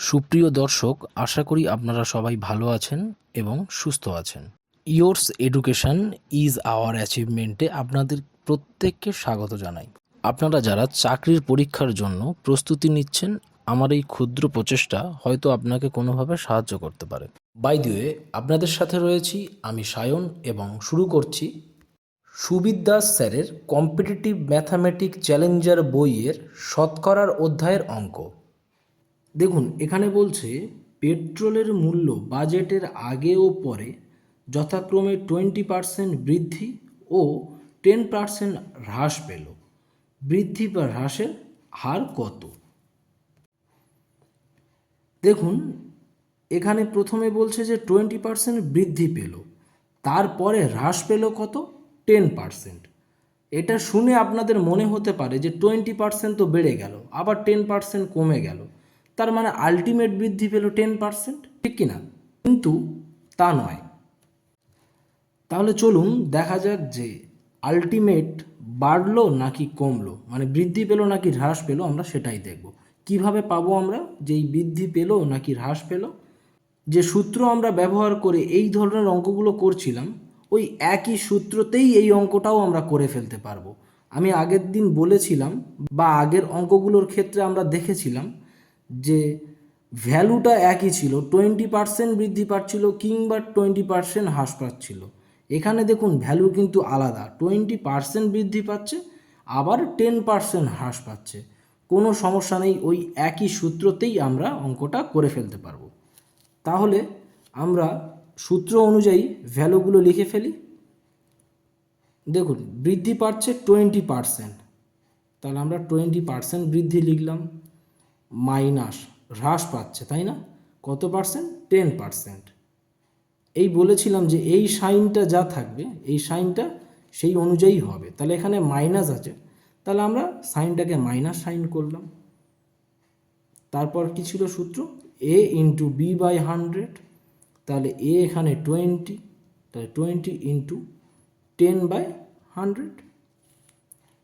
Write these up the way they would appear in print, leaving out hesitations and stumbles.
সুপ্রিয় দর্শক, আশা করি আপনারা সবাই ভালো আছেন এবং সুস্থ আছেন। ইয়োর্স এডুকেশন ইজ আওয়ার অ্যাচিভমেন্টে আপনাদের প্রত্যেককে স্বাগত জানাই। আপনারা যারা চাকরির পরীক্ষার জন্য প্রস্তুতি নিচ্ছেন, আমার এই ক্ষুদ্র প্রচেষ্টা হয়তো আপনাকে কোনোভাবে সাহায্য করতে পারে। বাই দ্য ওয়ে, আপনাদের সাথে রয়েছি আমি সায়ন এবং শুরু করছি সুবিদ দাস স্যারের কম্পিটিটিভ ম্যাথামেটিক চ্যালেঞ্জার বইয়ের শতকরার অধ্যায়ের অঙ্ক। দেখুন, এখানে বলছে পেট্রোলের মূল্য বাজেটের আগে ও পরে যথাক্রমে 20% বৃদ্ধি ও 10% হ্রাস পেল। বৃদ্ধি বা হ্রাসের হার কত? দেখুন, এখানে প্রথমে বলছে যে 20% বৃদ্ধি পেল, তারপরে হ্রাস পেল কত? 10%। এটা শুনে আপনাদের মনে হতে পারে যে 20% তো বেড়ে গেল, আবার 10% কমে গেল, তার মানে আলটিমেট বৃদ্ধি পেল 10%, ঠিক কিনা? কিন্তু তা নয়। তাহলে চলুন দেখা যাক যে আলটিমেট বাড়লো নাকি কমলো, মানে বৃদ্ধি পেল নাকি হ্রাস পেল, আমরা সেটাই দেখব। কিভাবে পাবো আমরা যে এই বৃদ্ধি পেল নাকি হ্রাস পেল? যে সূত্র আমরা ব্যবহার করে এই ধরনের অঙ্কগুলো করছিলাম, ওই একই সূত্রতেই এই অঙ্কটাও আমরা করে ফেলতে পারবো। আমি আগের দিন বলেছিলাম বা আগের অঙ্কগুলোর ক্ষেত্রে আমরা দেখেছিলাম যে ভ্যালুটা একই ছিল, 20% বৃদ্ধি পাচ্ছিল কিংবা 20% হ্রাস পাচ্ছিল। এখানে দেখুন ভ্যালু কিন্তু আলাদা, 20% বৃদ্ধি পাচ্ছে আবার 10% হ্রাস পাচ্ছে। কোনো সমস্যা নেই, ওই একই সূত্রতেই আমরা অঙ্কটা করে ফেলতে পারবো। তাহলে আমরা সূত্র অনুযায়ী ভ্যালুগুলো লিখে ফেলি। দেখুন, বৃদ্ধি পাচ্ছে 20%, তাহলে আমরা 20% বৃদ্ধি লিখলাম, মাইনাস হ্রাস পাচ্ছে, তাই না? কত পার্সেন্ট? 10%। এই বলেছিলাম যে এই সাইনটা যা থাকবে, এই সাইনটা সেই অনুযায়ী হবে। তাহলে এখানে মাইনাস আছে, তাহলে আমরা সাইনটাকে মাইনাস সাইন করলাম। তারপর কি ছিল সূত্র? a into B by 100। তাহলে a এখানে 20, তাহলে 20 ইন্টু 10/100।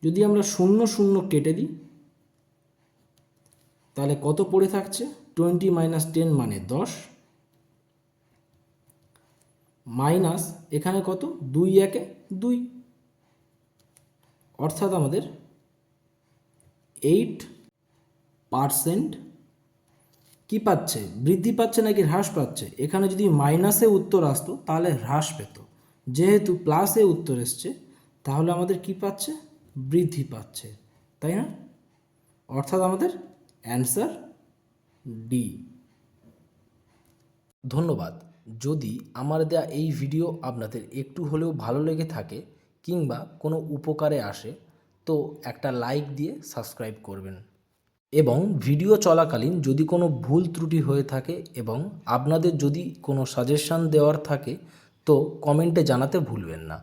যদি আমরা শূন্য শূন্য কেটে দিই তাহলে কত পড়ে থাকছে? 20 মাইনাস 10 মানে 10, মাইনাস এখানে কত? 2 একে 2, অর্থাৎ আমাদের 8% কি পাচ্ছে? বৃদ্ধি পাচ্ছে নাকি হ্রাস পাচ্ছে? এখানে যদি মাইনাসে উত্তর আসতো তাহলে হ্রাস পেত, যেহেতু প্লাসে উত্তর এসছে তাহলে আমাদের কি পাচ্ছে? বৃদ্ধি পাচ্ছে, তাই না? অর্থাৎ আমাদের অ্যান্সার ডি। ধন্যবাদ। যদি আমার দেয়া এই ভিডিও আপনাদের একটু হলেও ভালো লেগে থাকে কিংবা কোনো উপকারে আসে, তো একটা লাইক দিয়ে সাবস্ক্রাইব করবেন। এবং ভিডিও চলাকালীন যদি কোনো ভুল ত্রুটি হয়ে থাকে এবং আপনাদের যদি কোনো সাজেশান দেওয়ার থাকে, তো কমেন্টে জানাতে ভুলবেন না।